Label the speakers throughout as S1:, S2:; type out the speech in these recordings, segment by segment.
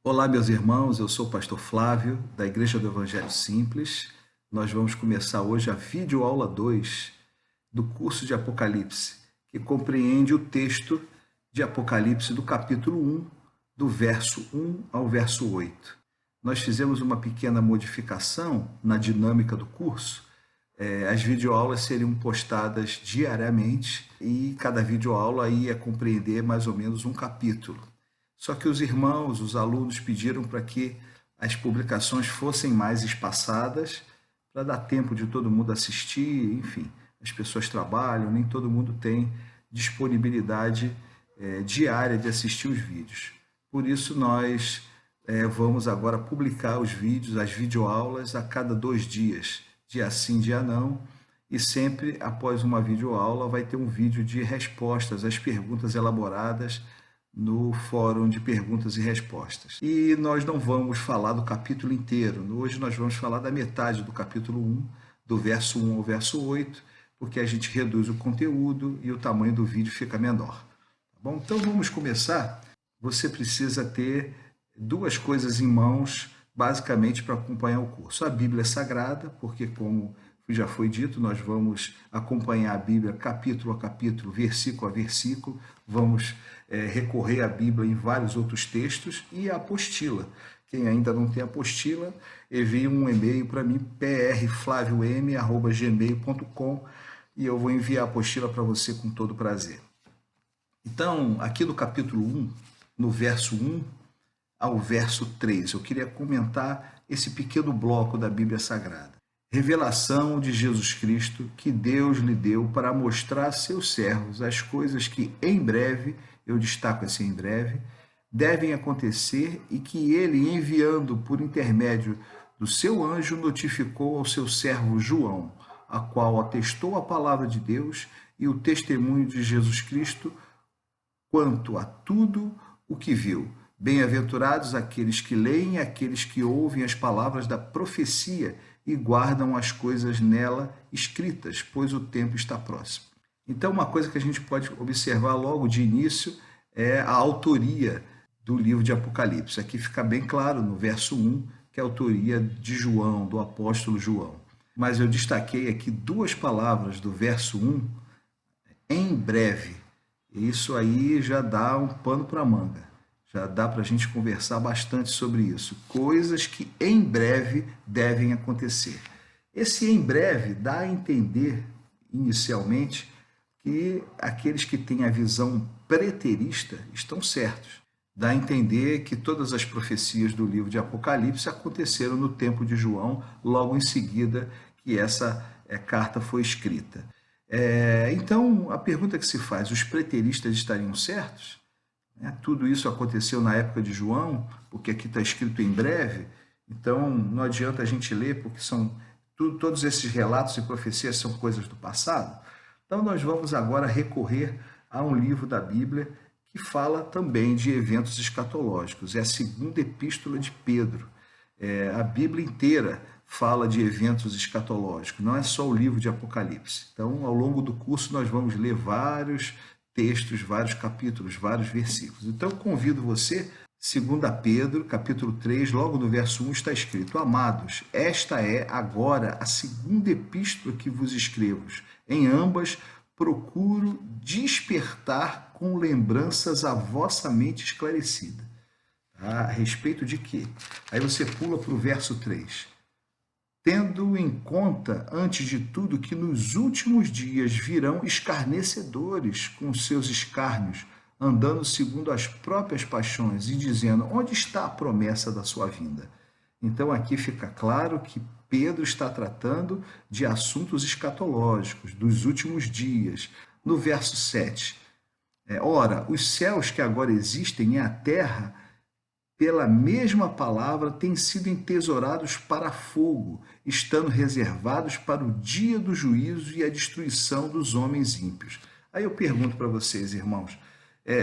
S1: Olá, meus irmãos, eu sou o pastor Flávio, da Igreja do Evangelho Simples. Nós vamos começar hoje a videoaula 2 do curso de Apocalipse, que compreende o texto de Apocalipse do capítulo 1, do verso 1 ao verso 8. Nós fizemos uma pequena modificação na dinâmica do curso. As videoaulas seriam postadas diariamente e cada videoaula ia compreender mais ou menos um capítulo. Só que os irmãos, os alunos pediram para que as publicações fossem mais espaçadas, para dar tempo de todo mundo assistir, enfim, as pessoas trabalham, nem todo mundo tem disponibilidade diária de assistir os vídeos. Por isso nós vamos agora publicar os vídeos, as videoaulas a cada 2 dias, dia sim, dia não, e sempre após uma videoaula vai ter um vídeo de respostas às perguntas elaboradas no fórum de perguntas e respostas. E nós não vamos falar do capítulo inteiro. Hoje nós vamos falar da metade do capítulo 1, do verso 1 ao verso 8, porque a gente reduz o conteúdo e o tamanho do vídeo fica menor. Tá bom? Então vamos começar. Você precisa ter 2 coisas em mãos, basicamente, para acompanhar o curso. A Bíblia Sagrada, porque como já foi dito, nós vamos acompanhar a Bíblia capítulo a capítulo, versículo a versículo, vamos recorrer à Bíblia em vários outros textos, e a apostila. Quem ainda não tem apostila, envie um e-mail para mim, prflaviom@gmail.com, e eu vou enviar a apostila para você com todo prazer. Então, aqui no capítulo 1, no verso 1 ao verso 3, eu queria comentar esse pequeno bloco da Bíblia Sagrada. Revelação de Jesus Cristo que Deus lhe deu para mostrar a seus servos as coisas que em breve, eu destaco esse em breve, devem acontecer, e que ele, enviando por intermédio do seu anjo, notificou ao seu servo João, a qual atestou a palavra de Deus e o testemunho de Jesus Cristo quanto a tudo o que viu. Bem-aventurados aqueles que leem e aqueles que ouvem as palavras da profecia e guardam as coisas nela escritas, pois o tempo está próximo. Então, uma coisa que a gente pode observar logo de início é a autoria do livro de Apocalipse. Aqui fica bem claro no verso 1 que é a autoria de João, do apóstolo João. Mas eu destaquei aqui 2 palavras do verso 1, em breve. Isso aí já dá um pano para a manga. Já dá para a gente conversar bastante sobre isso. Coisas que em breve devem acontecer. Esse em breve dá a entender, inicialmente, que aqueles que têm a visão preterista estão certos. Dá a entender que todas as profecias do livro de Apocalipse aconteceram no tempo de João, logo em seguida que essa carta foi escrita. Então, a pergunta que se faz, os preteristas estariam certos? Tudo isso aconteceu na época de João, porque aqui está escrito em breve, então não adianta a gente ler, porque todos esses relatos e profecias são coisas do passado. Então nós vamos agora recorrer a um livro da Bíblia que fala também de eventos escatológicos. É a segunda epístola de Pedro. A Bíblia inteira fala de eventos escatológicos, não é só o livro de Apocalipse. Então, ao longo do curso, nós vamos ler vários textos, vários capítulos, vários versículos. Então, eu convido você, 2 Pedro, capítulo 3, logo no verso 1, está escrito: Amados, esta é agora a segunda epístola que vos escrevo. Em ambas, procuro despertar com lembranças a vossa mente esclarecida. A respeito de quê? Aí você pula para o verso 3. Tendo em conta, antes de tudo, que nos últimos dias virão escarnecedores com seus escárnios, andando segundo as próprias paixões e dizendo: onde está a promessa da sua vinda? Então aqui fica claro que Pedro está tratando de assuntos escatológicos, dos últimos dias. No verso 7, ora, os céus que agora existem e a terra, pela mesma palavra, têm sido entesourados para fogo, estando reservados para o dia do juízo e a destruição dos homens ímpios. Aí eu pergunto para vocês, irmãos,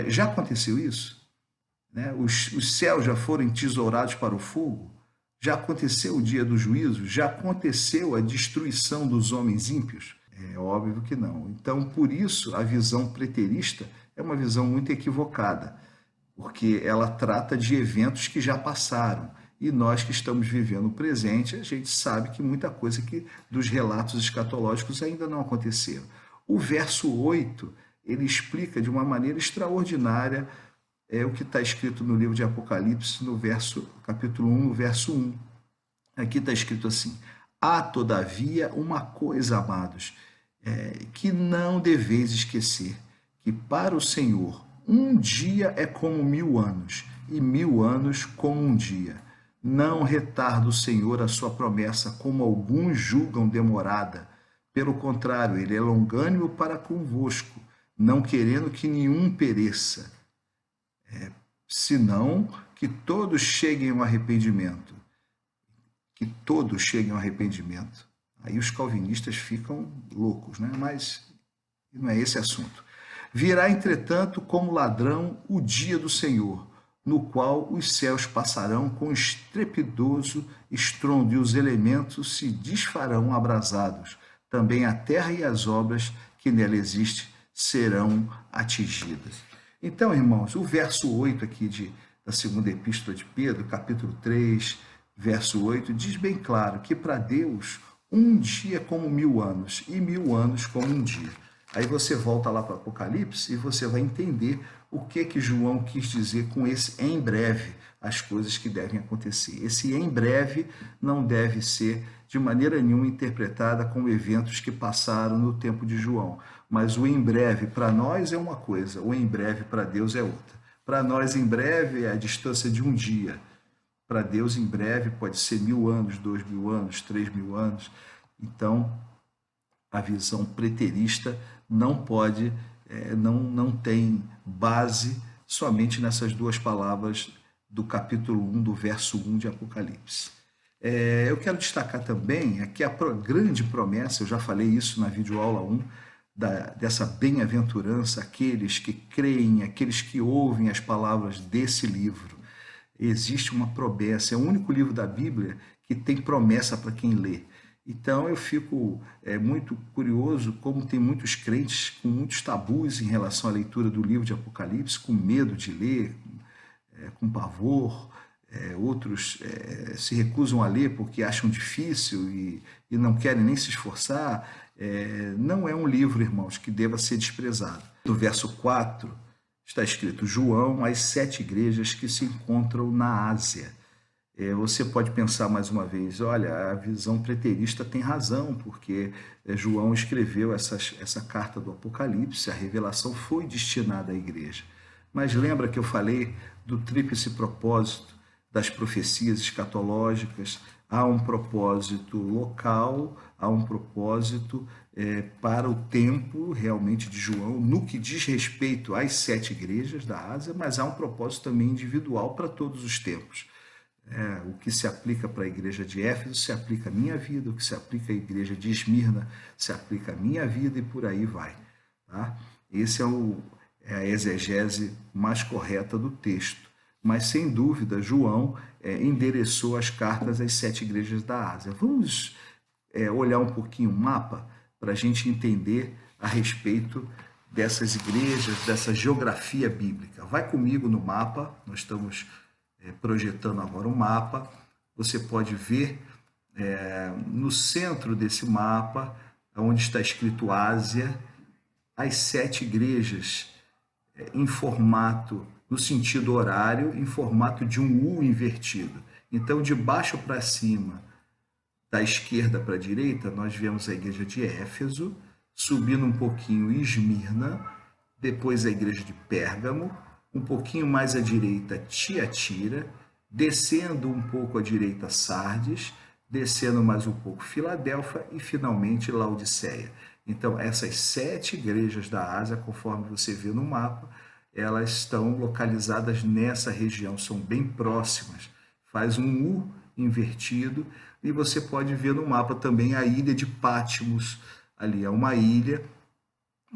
S1: já aconteceu isso? Os céus já foram entesourados para o fogo? Já aconteceu o dia do juízo? Já aconteceu a destruição dos homens ímpios? É óbvio que não. Então, por isso, a visão preterista é uma visão muito equivocada. porque ela trata de eventos que já passaram. E nós que estamos vivendo o presente, a gente sabe que muita coisa que dos relatos escatológicos ainda não aconteceram. O verso 8, ele explica de uma maneira extraordinária o que está escrito no livro de Apocalipse, no capítulo 1, no verso 1. Aqui está escrito assim: há, todavia, uma coisa, amados, que não deveis esquecer, que para o Senhor um dia é como 1000 anos, e 1000 anos como um dia. Não retarda o Senhor a sua promessa, como alguns julgam demorada. Pelo contrário, ele é longânimo para convosco, não querendo que nenhum pereça, senão que todos cheguem ao arrependimento. Que todos cheguem ao arrependimento. Aí os calvinistas ficam loucos, né? Mas não é esse assunto. Virá, entretanto, como ladrão o dia do Senhor, no qual os céus passarão com estrepidoso estrondo e os elementos se desfarão abrasados. Também a terra e as obras que nela existem serão atingidas. Então, irmãos, o verso 8 aqui da segunda epístola de Pedro, capítulo 3, verso 8, diz bem claro que para Deus um dia é como 1000 anos e 1000 anos como um dia. Aí você volta lá para o Apocalipse e você vai entender o que João quis dizer com esse em breve, as coisas que devem acontecer. Esse em breve não deve ser de maneira nenhuma interpretada como eventos que passaram no tempo de João, mas o em breve para nós é uma coisa, o em breve para Deus é outra. Para nós, em breve é a distância de um dia. Para Deus, em breve, pode ser 1000 anos, 2000 anos, 3000 anos. Então, a visão preterista não pode, não tem base somente nessas duas palavras do capítulo 1, do verso 1 de Apocalipse. Eu quero destacar também que a grande promessa, eu já falei isso na videoaula 1, dessa bem-aventurança, aqueles que creem, aqueles que ouvem as palavras desse livro. Existe uma promessa, é o único livro da Bíblia que tem promessa para quem lê. Então eu fico muito curioso como tem muitos crentes com muitos tabus em relação à leitura do livro de Apocalipse, com medo de ler, com pavor. Outros se recusam a ler porque acham difícil e não querem nem se esforçar. Não é um livro, irmãos, que deva ser desprezado. No verso 4 está escrito: João, às 7 igrejas que se encontram na Ásia. Você pode pensar mais uma vez, olha, a visão preterista tem razão, porque João escreveu essa carta do Apocalipse, a revelação foi destinada à igreja. Mas lembra que eu falei do tríplice propósito das profecias escatológicas? Há um propósito local, há um propósito para o tempo realmente de João, no que diz respeito às 7 igrejas da Ásia, mas há um propósito também individual para todos os tempos. O que se aplica para a igreja de Éfeso se aplica à minha vida, o que se aplica à igreja de Esmirna se aplica à minha vida e por aí vai. Tá? Esse é a exegese mais correta do texto. Mas, sem dúvida, João endereçou as cartas às 7 igrejas da Ásia. Vamos olhar um pouquinho o mapa para a gente entender a respeito dessas igrejas, dessa geografia bíblica. Vai comigo no mapa, nós estamos projetando agora um mapa. Você pode ver no centro desse mapa, onde está escrito Ásia, as 7 igrejas em formato, no sentido horário, em formato de um U invertido. Então, de baixo para cima, da esquerda para a direita, nós vemos a igreja de Éfeso, subindo um pouquinho Esmirna, depois a igreja de Pérgamo, um pouquinho mais à direita Tiatira, descendo um pouco à direita Sardes, descendo mais um pouco Filadélfia e finalmente Laodiceia. Então, essas 7 igrejas da Ásia, conforme você vê no mapa, elas estão localizadas nessa região, são bem próximas. Faz um U invertido e você pode ver no mapa também a ilha de Patmos. Ali é uma ilha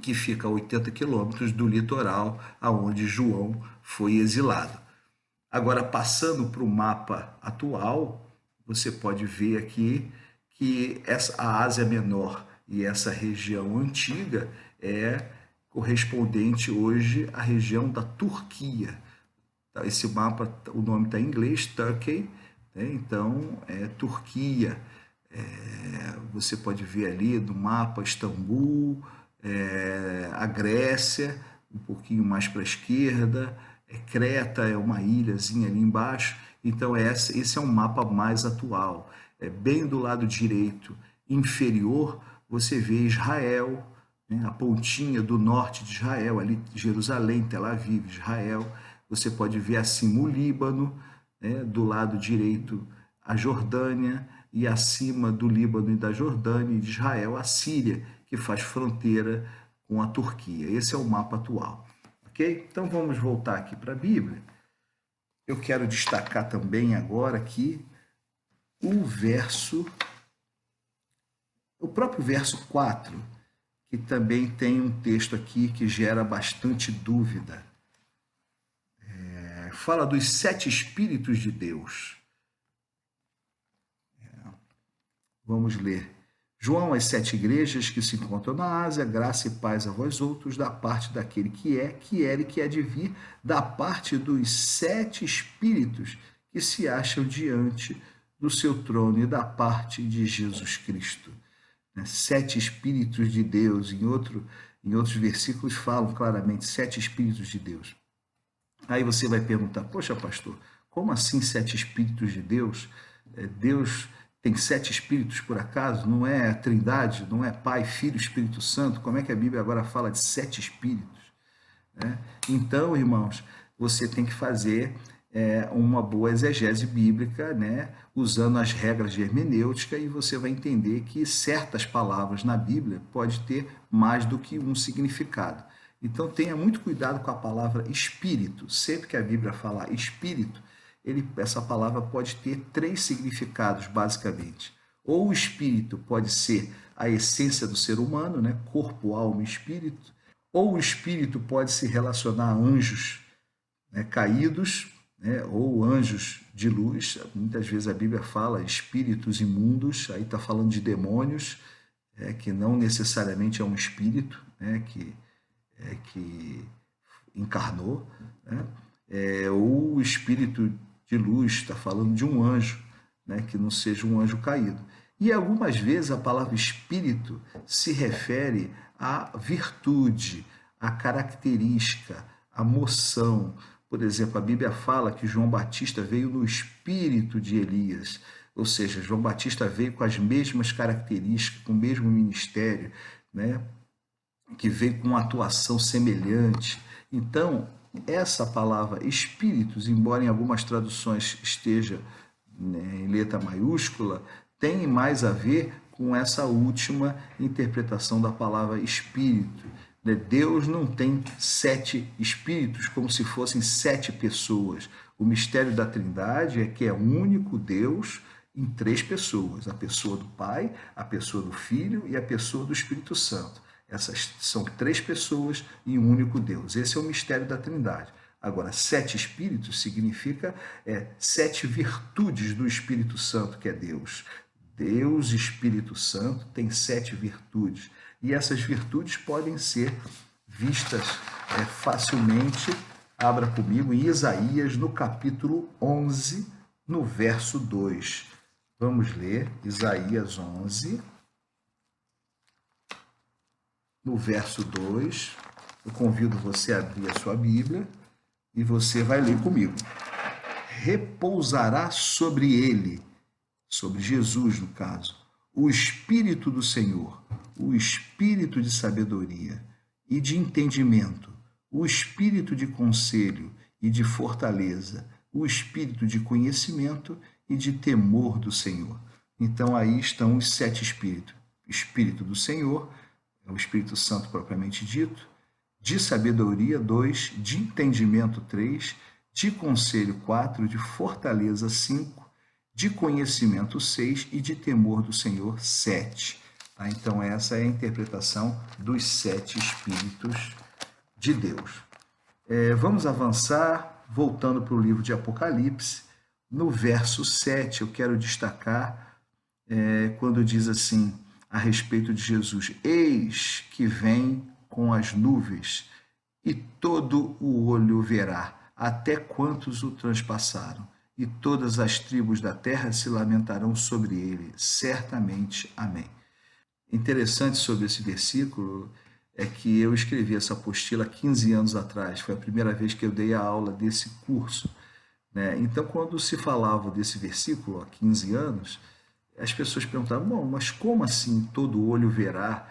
S1: que fica a 80 quilômetros do litoral aonde João foi exilado. Agora, passando para o mapa atual, você pode ver aqui que a Ásia Menor e essa região antiga é correspondente hoje à região da Turquia. Esse mapa, o nome está em inglês, Turkey, né? Então é Turquia. Você pode ver ali no mapa Istambul, a Grécia, um pouquinho mais para a esquerda, Creta é uma ilhazinha ali embaixo. Então esse é um mapa mais atual. Bem do lado direito inferior, você vê Israel, né? A pontinha do norte de Israel, ali Jerusalém, Tel Aviv, Israel. Você pode ver acima o Líbano, né? Do lado direito a Jordânia, e acima do Líbano e da Jordânia e de Israel, a Síria, que faz fronteira com a Turquia. Esse é o mapa atual. Ok? Então vamos voltar aqui para a Bíblia. Eu quero destacar também agora aqui o próprio verso 4, que também tem um texto aqui que gera bastante dúvida. Fala dos 7 Espíritos de Deus. Vamos ler. João, às 7 igrejas que se encontram na Ásia, graça e paz a vós outros, da parte daquele que era e que há de vir, da parte dos 7 Espíritos que se acham diante do seu trono e da parte de Jesus Cristo. 7 Espíritos de Deus, em outros versículos falam claramente 7 Espíritos de Deus. Aí você vai perguntar, poxa pastor, como assim 7 Espíritos de Deus? Deus tem 7 Espíritos por acaso? Não é a Trindade? Não é Pai, Filho, Espírito Santo? Como é que a Bíblia agora fala de 7 Espíritos? Então, irmãos, você tem que fazer uma boa exegese bíblica, né, usando as regras de hermenêutica, e você vai entender que certas palavras na Bíblia pode ter mais do que um significado. Então tenha muito cuidado com a palavra espírito. Sempre que a Bíblia falar espírito, essa palavra pode ter 3 significados, basicamente. Ou o espírito pode ser a essência do ser humano, né, corpo, alma e espírito, ou o espírito pode se relacionar a anjos, né, caídos, né, ou anjos de luz. Muitas vezes a Bíblia fala espíritos imundos, aí está falando de demônios, que não necessariamente é um espírito, né, que encarnou, né? Ou o espírito de luz está falando de um anjo, né, que não seja um anjo caído. E algumas vezes a palavra espírito se refere à virtude, à característica, à moção. Por exemplo, a Bíblia fala que João Batista veio no espírito de Elias, ou seja, João Batista veio com as mesmas características, com o mesmo ministério, né, que veio com uma atuação semelhante. Então, essa palavra espíritos, embora em algumas traduções esteja, né, em letra maiúscula, tem mais a ver com essa última interpretação da palavra espírito. Deus não tem 7 espíritos como se fossem 7 pessoas. O mistério da Trindade é que é um único Deus em 3 pessoas: a pessoa do Pai, a pessoa do Filho e a pessoa do Espírito Santo. Essas são 3 pessoas e um único Deus. Esse é o mistério da Trindade. Agora, 7 espíritos significa 7 virtudes do Espírito Santo, que é Deus. Deus, Espírito Santo, tem 7 virtudes. E essas virtudes podem ser vistas facilmente. Abra comigo em Isaías, no capítulo 11, no verso 2. Vamos ler Isaías 11. No verso 2, eu convido você a abrir a sua Bíblia e você vai ler comigo. Repousará sobre ele, sobre Jesus no caso, o Espírito do Senhor, o Espírito de sabedoria e de entendimento, o Espírito de conselho e de fortaleza, o Espírito de conhecimento e de temor do Senhor. Então aí estão os 7 Espíritos. Espírito do Senhor, o Espírito Santo propriamente dito, de sabedoria 2, de entendimento 3, de conselho 4, de fortaleza 5, de conhecimento 6 e de temor do Senhor 7. Tá? Então essa é a interpretação dos 7 Espíritos de Deus. Vamos avançar, voltando para o livro de Apocalipse, no verso 7, eu quero destacar quando diz assim, a respeito de Jesus: eis que vem com as nuvens, e todo o olho verá, até quantos o transpassaram, e todas as tribos da terra se lamentarão sobre ele, certamente. Amém. Interessante sobre esse versículo é que eu escrevi essa apostila há 15 anos atrás, foi a primeira vez que eu dei a aula desse curso, né? Então, quando se falava desse versículo há 15 anos, as pessoas perguntavam, bom, mas como assim todo olho verá?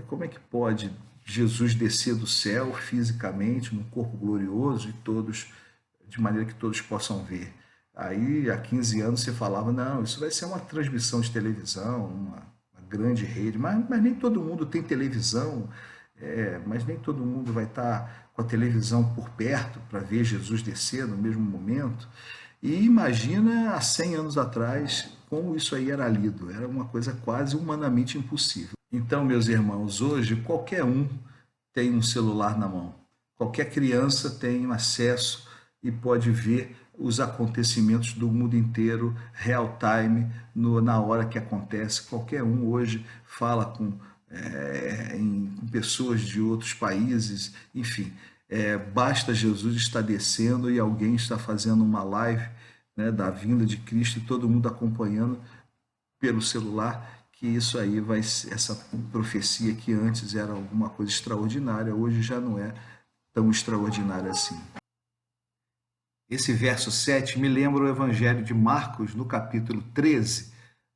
S1: Como é que pode Jesus descer do céu fisicamente, num corpo glorioso, de maneira que todos possam ver? Aí, há 15 anos, você falava, não, isso vai ser uma transmissão de televisão, uma grande rede, mas nem todo mundo tem televisão, mas nem todo mundo vai estar com a televisão por perto para ver Jesus descer no mesmo momento. E imagina há 100 anos atrás como isso aí era lido, era uma coisa quase humanamente impossível. Então, meus irmãos, hoje qualquer um tem um celular na mão, qualquer criança tem acesso e pode ver os acontecimentos do mundo inteiro, real time, na hora que acontece. Qualquer um hoje fala com pessoas de outros países, enfim. Basta Jesus estar descendo e alguém está fazendo uma live, né, da vinda de Cristo e todo mundo acompanhando pelo celular, que isso aí vai ser, essa profecia que antes era alguma coisa extraordinária, hoje já não é tão extraordinária assim. Esse verso 7 me lembra o Evangelho de Marcos, no capítulo 13,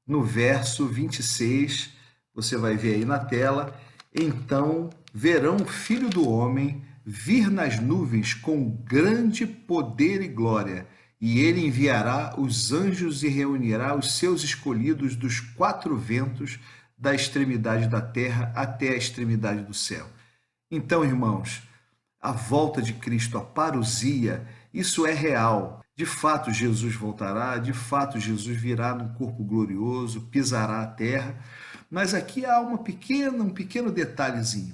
S1: no verso 26, você vai ver aí na tela, então verão o Filho do Homem vir nas nuvens com grande poder e glória, e ele enviará os anjos e reunirá os seus escolhidos dos 4 ventos, da extremidade da terra até a extremidade do céu. Então, irmãos, a volta de Cristo, a parousia, isso é real. De fato, Jesus voltará, de fato, Jesus virá num corpo glorioso, pisará a terra. Mas aqui há um pequeno detalhezinho.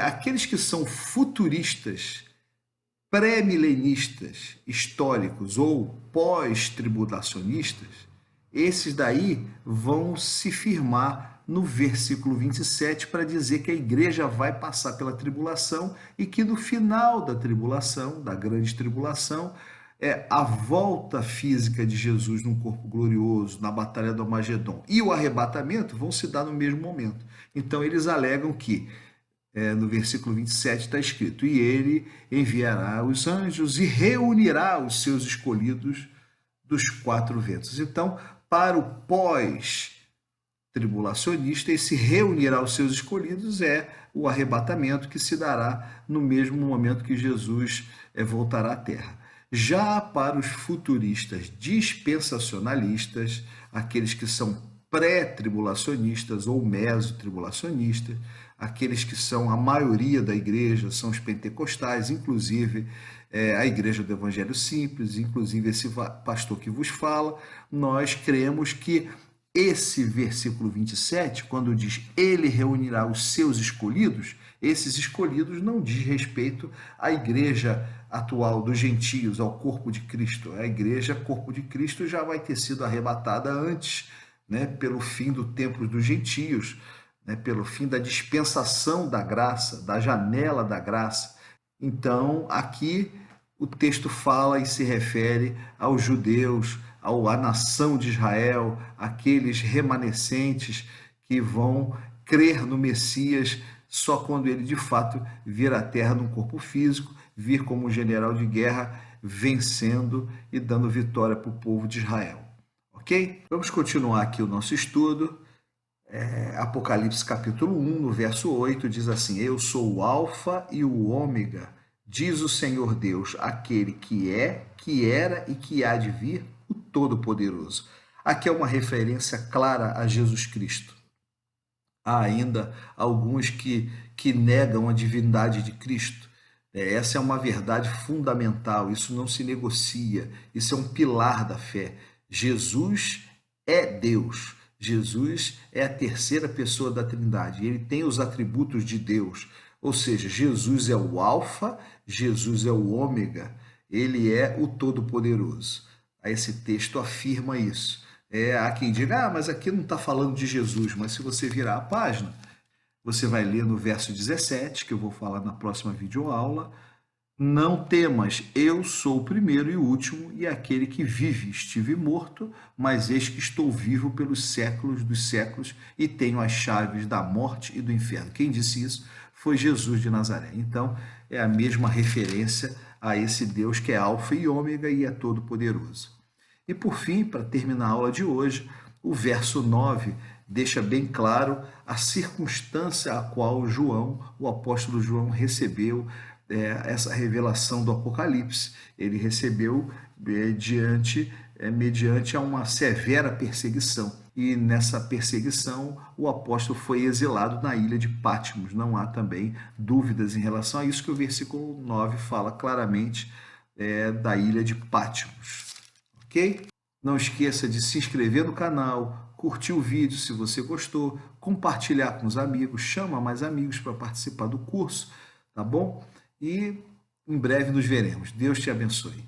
S1: Aqueles que são futuristas, pré-milenistas, históricos ou pós-tribulacionistas, esses daí vão se firmar no versículo 27 para dizer que a igreja vai passar pela tribulação e que no final da tribulação, da grande tribulação, a volta física de Jesus num corpo glorioso, na batalha do Armagedon e o arrebatamento vão se dar no mesmo momento. Então eles alegam que no versículo 27 está escrito, e ele enviará os anjos e reunirá os seus escolhidos dos 4 ventos. Então, para o pós-tribulacionista, esse reunirá os seus escolhidos é o arrebatamento que se dará no mesmo momento que Jesus voltará à terra. Já para os futuristas dispensacionalistas, aqueles que são pré-tribulacionistas ou mesotribulacionistas, aqueles que são a maioria da igreja, são os pentecostais, inclusive a igreja do Evangelho Simples, inclusive esse pastor que vos fala, nós cremos que esse versículo 27, quando diz ele reunirá os seus escolhidos, esses escolhidos não diz respeito à igreja atual dos gentios, ao corpo de Cristo. A igreja, corpo de Cristo, já vai ter sido arrebatada antes, né, pelo fim do tempo dos gentios, né, pelo fim da dispensação da graça, da janela da graça. Então, aqui o texto fala e se refere aos judeus, à nação de Israel, aqueles remanescentes que vão crer no Messias só quando ele de fato vir à terra num corpo físico, vir como um general de guerra, vencendo e dando vitória para o povo de Israel. Ok? Vamos continuar aqui o nosso estudo. Apocalipse capítulo 1, no verso 8, diz assim, eu sou o alfa e o ômega, diz o Senhor Deus, aquele que é, que era e que há de vir, o Todo-Poderoso. Aqui é uma referência clara a Jesus Cristo. Há ainda alguns que negam a divindade de Cristo. Essa é uma verdade fundamental, isso não se negocia, isso é um pilar da fé. Jesus é Deus, Jesus é a terceira pessoa da Trindade, ele tem os atributos de Deus, ou seja, Jesus é o alfa, Jesus é o ômega, ele é o Todo-Poderoso. Esse texto afirma isso. Há quem diga, mas aqui não está falando de Jesus, mas se você virar a página, você vai ler no verso 17, que eu vou falar na próxima videoaula, Não temas, eu sou o primeiro e o último, e aquele que vive. Estive morto, mas eis que estou vivo pelos séculos dos séculos e tenho as chaves da morte e do inferno. Quem disse isso foi Jesus de Nazaré. Então, é a mesma referência a esse Deus que é Alfa e Ômega e é todo-poderoso. E por fim, para terminar a aula de hoje, o verso 9 deixa bem claro a circunstância a qual João, o apóstolo João, recebeu essa revelação do Apocalipse. Ele recebeu mediante a uma severa perseguição. E nessa perseguição, o apóstolo foi exilado na ilha de Patmos. Não há também dúvidas em relação a isso, que o versículo 9 fala claramente da ilha de Patmos. Ok? Não esqueça de se inscrever no canal, curtir o vídeo se você gostou, compartilhar com os amigos, chama mais amigos para participar do curso, tá bom? E em breve nos veremos. Deus te abençoe.